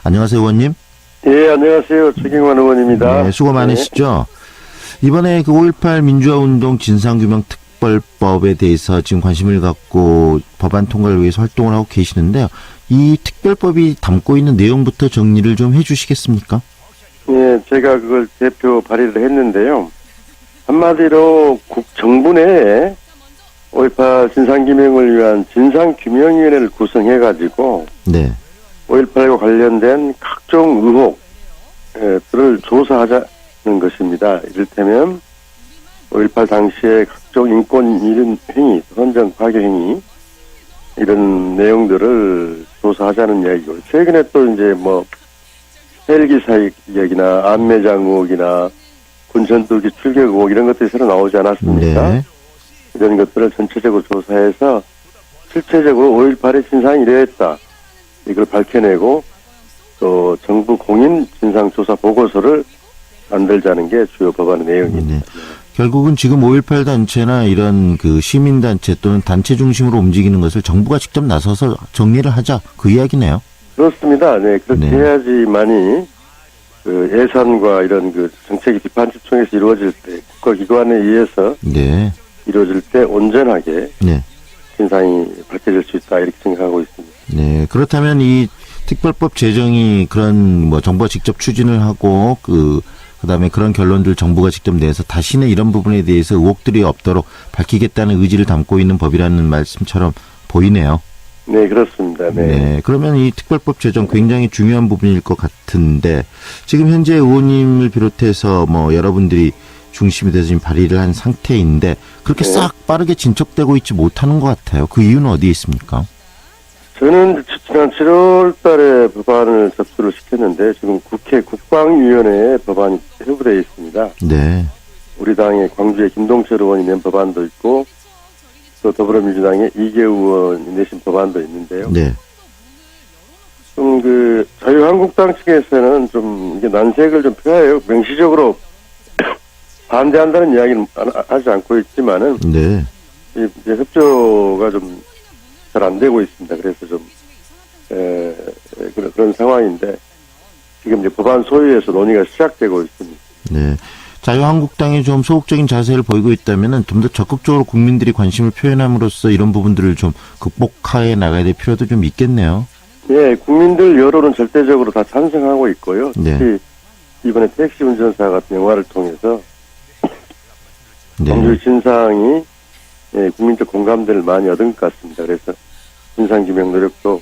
안녕하세요, 의원님. 예, 안녕하세요. 최경환 의원입니다. 네, 수고 많으시죠? 이번에 그 5.18 민주화운동 진상규명특별법에 대해서 지금 관심을 갖고 법안 통과를 위해서 활동을 하고 계시는데요. 이 특별법이 담고 있는 내용부터 정리를 좀 해주시겠습니까? 예, 제가 그걸 대표 발의를 했는데요. 한마디로 정부 내에 5.18 진상규명을 위한 진상규명위원회를 구성해가지고 네. 5.18과 관련된 각종 의혹들을 조사하자는 것입니다. 이를테면 5.18 당시에 각종 인권 이런 행위, 헌정 파괴 행위 이런 내용들을 조사하자는 이야기고, 최근에 또 이제 헬기 사익이나 안매장 의혹이나 군전투기 출격 의혹 이런 것들이 새로 나오지 않았습니까? 네. 이런 것들을 전체적으로 조사해서 실체적으로 5.18의 진상이 이러했다, 이걸 밝혀내고 또 정부 공인 진상조사 보고서를 만들자는 게 주요 법안의 내용입니다. 네. 결국은 지금 5.18 단체나 이런 그 시민단체 또는 단체 중심으로 움직이는 것을 정부가 직접 나서서 정리를 하자, 그 이야기네요. 그렇습니다. 네, 그렇게 네. 해야지만이 그 예산과 이런 그 정책이 뒷받침에서 이루어질 때, 국가기관에 의해서 네. 이루어질 때 온전하게 네. 진상이 밝혀질 수 있다, 이렇게 생각하고 있습니다. 네. 그렇다면 이 특별법 제정이 그런 정부가 직접 추진을 하고 그다음에 그런 결론들 정부가 직접 내서 다시는 이런 부분에 대해서 의혹들이 없도록 밝히겠다는 의지를 담고 있는 법이라는 말씀처럼 보이네요. 네, 그렇습니다. 네. 네. 그러면 이 특별법 제정 굉장히 중요한 부분일 것 같은데, 지금 현재 의원님을 비롯해서 여러분들이 중심이 돼서 지금 발의를 한 상태인데 그렇게 네. 싹 빠르게 진척되고 있지 못하는 것 같아요. 그 이유는 어디에 있습니까? 저는 지난 7월 달에 법안을 접수를 시켰는데 지금 국회 국방위원회에 법안이 회부되어 있습니다. 네. 우리 당의 광주의 김동철 의원이 낸 법안도 있고 또 더불어민주당의 이계우 의원이 내신 법안도 있는데요. 네. 좀 자유한국당 측에서는 좀 이게 난색을 좀 표해요. 명시적으로 반대한다는 이야기는 하지 않고 있지만은 네. 이제 협조가 좀 잘 안 되고 있습니다. 그래서 좀 그런 상황인데 지금 이제 법안 소위에서 논의가 시작되고 있습니다. 네. 자유한국당이 좀 소극적인 자세를 보이고 있다면은 좀 더 적극적으로 국민들이 관심을 표현함으로써 이런 부분들을 좀 극복해 나가야 될 필요도 좀 있겠네요. 예, 국민들 여론은 절대적으로 다 찬성하고 있고요. 네. 특히 이번에 택시 운전사 같은 영화를 통해서 네. 광주의 진상이 국민적 공감대를 많이 얻은 것 같습니다. 그래서 진상규명 노력도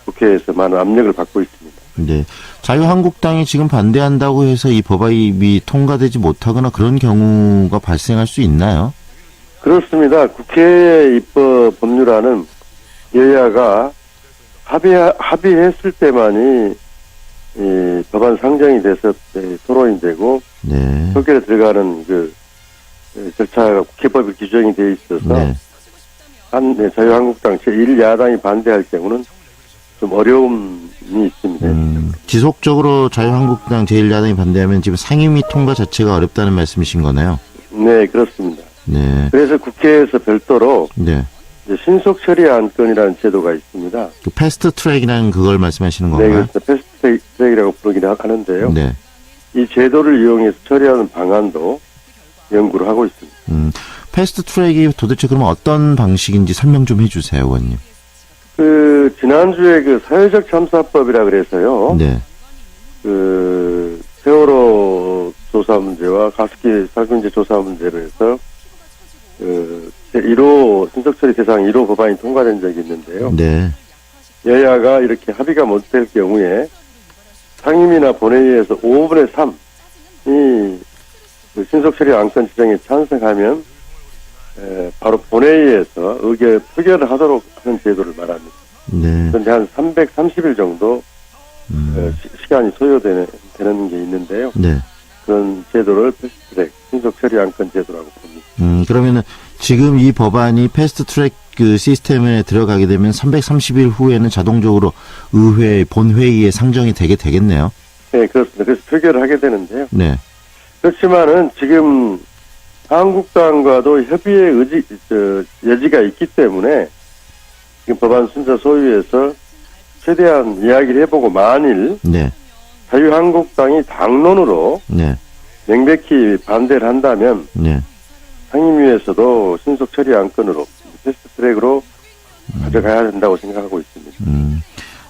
국회에서 많은 압력을 받고 있습니다. 네. 자유한국당이 지금 반대한다고 해서 이 법안이 통과되지 못하거나 그런 경우가 발생할 수 있나요? 그렇습니다. 국회 입법 법률안은 여야가 합의했을 때만이 이 법안 상정이 돼서 토론이 되고 네. 표결에 들어가는 절차가 국회법에 규정이 되어 있어서 네. 자유한국당 제1야당이 반대할 경우는 좀 어려움이 있습니다. 지속적으로 자유한국당 제1야당이 반대하면 지금 상임위 통과 자체가 어렵다는 말씀이신 거네요. 네, 그렇습니다. 네. 그래서 국회에서 별도로 네. 이제 신속 처리 안건이라는 제도가 있습니다. 그 패스트 트랙이라는 그걸 말씀하시는 네, 건가요? 그래서 패스트 트랙이라고 부르긴 하는데요. 네. 이 제도를 이용해서 처리하는 방안도 연구를 하고 있습니다. 패스트 트랙이 도대체 그러면 어떤 방식인지 설명 좀 해주세요, 의원님. 지난주에 사회적 참사법이라 그래서요. 네. 세월호 조사 문제와 가습기 살균제 조사 문제로 해서 제1호 신속처리 대상 1호 법안이 통과된 적이 있는데요. 네. 여야가 이렇게 합의가 못 될 경우에 상임위나 본회의에서 5분의 3이 신속처리 안건 지정에 찬성하면 바로 본회의에서 표결을 하도록 하는 제도를 말합니다. 네. 그런데 한 330일 정도 시간이 소요되는 게 있는데요. 네. 그런 제도를 패스트트랙 신속처리 안건 제도라고 봅니다. 그러면은 지금 이 법안이 패스트트랙 시스템에 들어가게 되면 330일 후에는 자동적으로 본회의에 상정이 되겠네요. 네, 그렇습니다. 그래서 표결을 하게 되는데요. 네. 그렇지만은 지금 한국당과도 협의의 여지가 있기 때문에 지금 법안 순서 소위에서 최대한 이야기를 해보고 만일 네. 자유한국당이 당론으로 네. 명백히 반대를 한다면 네. 상임위에서도 신속 처리 안건으로 패스트트랙으로 가져가야 된다고 생각하고 있습니다.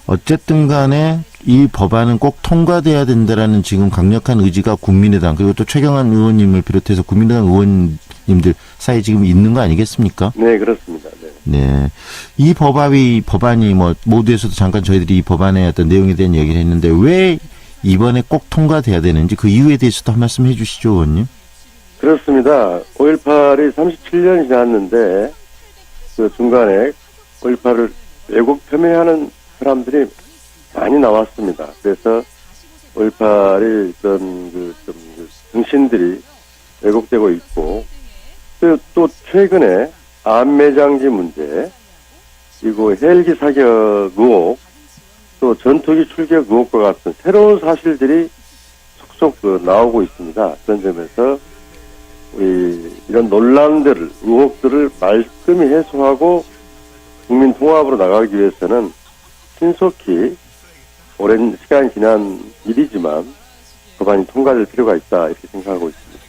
어쨌든 간에 이 법안은 꼭 통과돼야 된다라는 지금 강력한 의지가 국민의당 그리고 또 최경환 의원님을 비롯해서 국민의당 의원님들 사이에 지금 있는 거 아니겠습니까? 네, 그렇습니다. 네. 네. 이 법안이 뭐 모두에서도 잠깐 저희들이 이 법안의 어떤 내용에 대한 얘기를 했는데 왜 이번에 꼭 통과돼야 되는지 그 이유에 대해서도 한 말씀 해 주시죠, 의원님. 그렇습니다. 5.18이 37년이 지났는데 그 중간에 5.18을 왜곡 폄훼하는 사람들이 많이 나왔습니다. 그래서 5.18이 어떤 정신들이 왜곡되고 있고 또 최근에 안매장지 문제 그리고 헬기 사격 의혹 또 전투기 출격 의혹과 같은 새로운 사실들이 속속 나오고 있습니다. 그런 점에서 이런 논란들, 의혹들을 말끔히 해소하고 국민 통합으로 나가기 위해서는 신속히 오랜 시간이 지난 일이지만 법안이 통과될 필요가 있다 이렇게 생각하고 있습니다.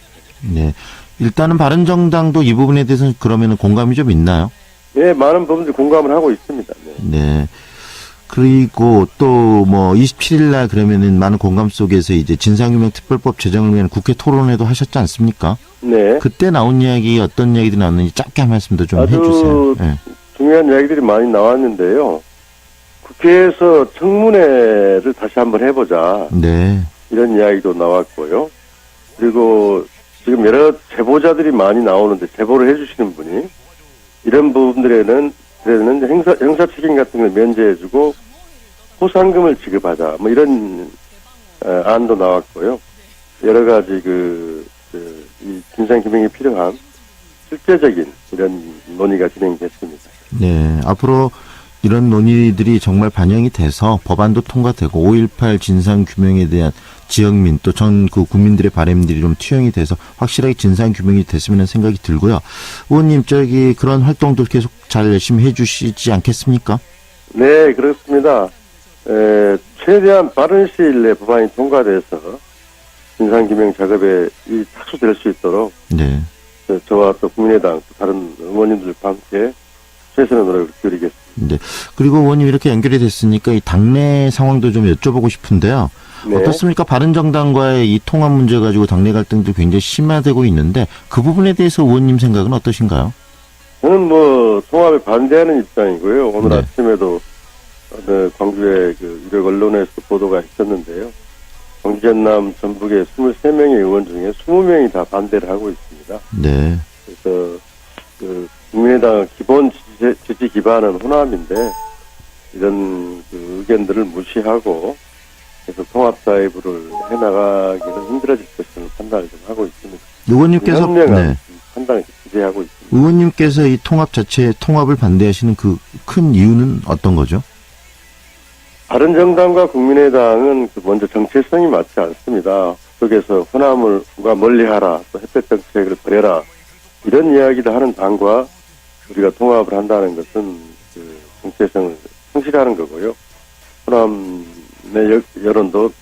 네. 일단은 바른정당도 이 부분에 대해서는 그러면 공감이 좀 있나요? 네, 많은 부분들 공감을 하고 있습니다. 네. 네. 그리고 또 뭐 27일 날 그러면은 많은 공감 속에서 이제 진상규명 특별법 제정을 위한 국회 토론회도 하셨지 않습니까? 네. 그때 나온 이야기 어떤 이야기들이 나왔는지 짧게 한 말씀도 좀 아주 해주세요. 네. 중요한 이야기들이 많이 나왔는데요. 국회에서 청문회를 다시 한번 해보자. 네. 이런 이런 이야기도 나왔고요. 그리고 지금 여러 제보자들이 많이 나오는데 제보를 해주시는 분이 이런 부분들에는 형사 책임 같은 걸 면제해주고 포상금을 지급하자. 뭐 이런 안도 나왔고요. 여러 가지 이 진상규명이 필요한 실제적인 이런 논의가 진행됐습니다. 네. 앞으로 이런 논의들이 정말 반영이 돼서 법안도 통과되고 5.18 진상규명에 대한 지역민 또 전 그 국민들의 바람들이 좀 투영이 돼서 확실하게 진상규명이 됐으면 하는 생각이 들고요. 의원님 그런 활동도 계속 잘 열심히 해주시지 않겠습니까? 네, 그렇습니다. 최대한 빠른 시일 내에 법안이 통과돼서 진상규명 작업에 착수될 수 있도록 네. 저와 또 국민의당 또 다른 의원님들과 함께 최선의 노력을 기울이겠습니다. 네. 그리고 의원님 이렇게 연결이 됐으니까 이 당내 상황도 좀 여쭤보고 싶은데요. 네. 어떻습니까? 바른정당과의 이 통합 문제 가지고 당내 갈등도 굉장히 심화되고 있는데 그 부분에 대해서 의원님 생각은 어떠신가요? 저는 뭐 통합에 반대하는 입장이고요. 오늘 네. 아침에도 광주의 유력 언론에서 보도가 있었는데요. 광주 전남 전북의 23명의 의원 중에 20명이 다 반대를 하고 있습니다. 네. 그래서 국민의당 기본 지지 기반은 호남인데 이런 의견들을 무시하고 계속 통합사회부를 해나가기는 힘들어질 것이라는 판단을 좀 하고 있습니다. 의원님께서 현명한 판단을 기대하고 있습니다. 의원님께서 이 통합을 반대하시는 그 큰 이유는 어떤 거죠? 바른정당과 국민의당은 먼저 정체성이 맞지 않습니다. 속에서 호남과 멀리하라, 또 햇볕 정책을 버려라 이런 이야기를 하는 당과 우리가 통합을 한다는 것은 정체성을 상실하는 거고요. 호남의 여론도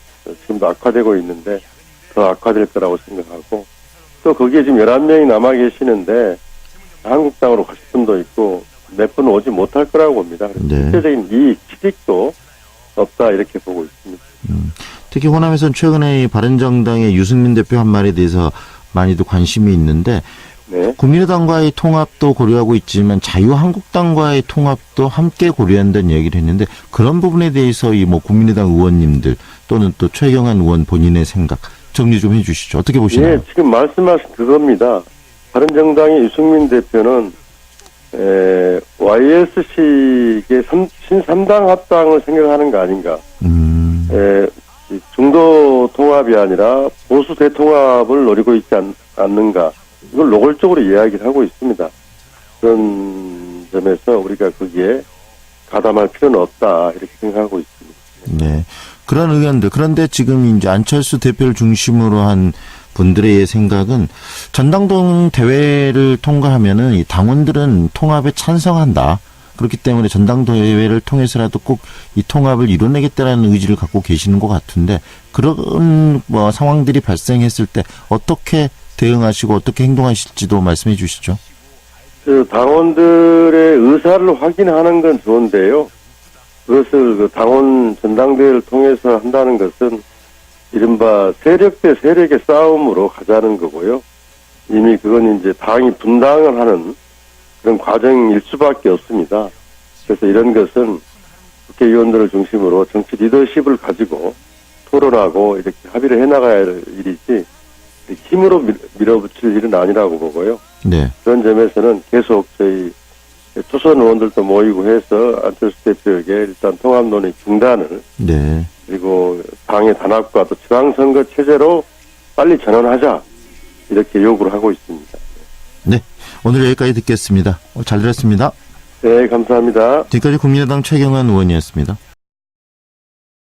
지금도 악화되고 있는데 더 악화될 거라고 생각하고 또 거기에 지금 11명이 남아 계시는데 한국당으로 가실 분도 있고 몇 분 오지 못할 거라고 봅니다. 네. 실제적인 이익, 취직도 없다 이렇게 보고 있습니다. 특히 호남에서는 최근에 바른정당의 유승민 대표 한 말에 대해서 많이도 관심이 있는데 네. 국민의당과의 통합도 고려하고 있지만 자유한국당과의 통합도 함께 고려한다는 얘기를 했는데 그런 부분에 대해서 이 국민의당 의원님들 또는 또 최경환 의원 본인의 생각 정리 좀 해주시죠. 어떻게 보시나요? 네, 지금 말씀하신 그겁니다. 바른정당의 유승민 대표는 YS식의 신삼당 합당을 생각하는 거 아닌가. 중도 통합이 아니라 보수 대통합을 노리고 있지 않는가. 이걸 노골적으로 이야기를 하고 있습니다. 그런 점에서 우리가 거기에 가담할 필요는 없다 이렇게 생각하고 있습니다. 네, 그런 의견들. 그런데 지금 이제 안철수 대표를 중심으로 한 분들의 생각은 전당동 대회를 통과하면은 이 당원들은 통합에 찬성한다. 그렇기 때문에 전당대회를 통해서라도 꼭 이 통합을 이뤄내겠다라는 의지를 갖고 계시는 것 같은데 그런 뭐 상황들이 발생했을 때 어떻게 대응하시고 어떻게 행동하실지도 말씀해 주시죠. 그 당원들의 의사를 확인하는 건 좋은데요. 그것을 그 당원 전당대회를 통해서 한다는 것은 이른바 세력 대 세력의 싸움으로 가자는 거고요. 이미 그건 이제 당이 분당을 하는 그런 과정일 수밖에 없습니다. 그래서 이런 것은 국회의원들을 중심으로 정치 리더십을 가지고 토론하고 이렇게 합의를 해나가야 할 일이지 힘으로 밀어붙일 일은 아니라고 보고요. 네. 그런 점에서는 계속 저희 초선 의원들도 모이고 해서 안철수 대표에게 일단 통합 논의 중단을 네. 그리고 당의 단합과 또 지방선거 체제로 빨리 전환하자 이렇게 요구를 하고 있습니다. 네. 오늘 여기까지 듣겠습니다. 잘 들었습니다. 네, 감사합니다. 지금까지 국민의당 최경환 의원이었습니다.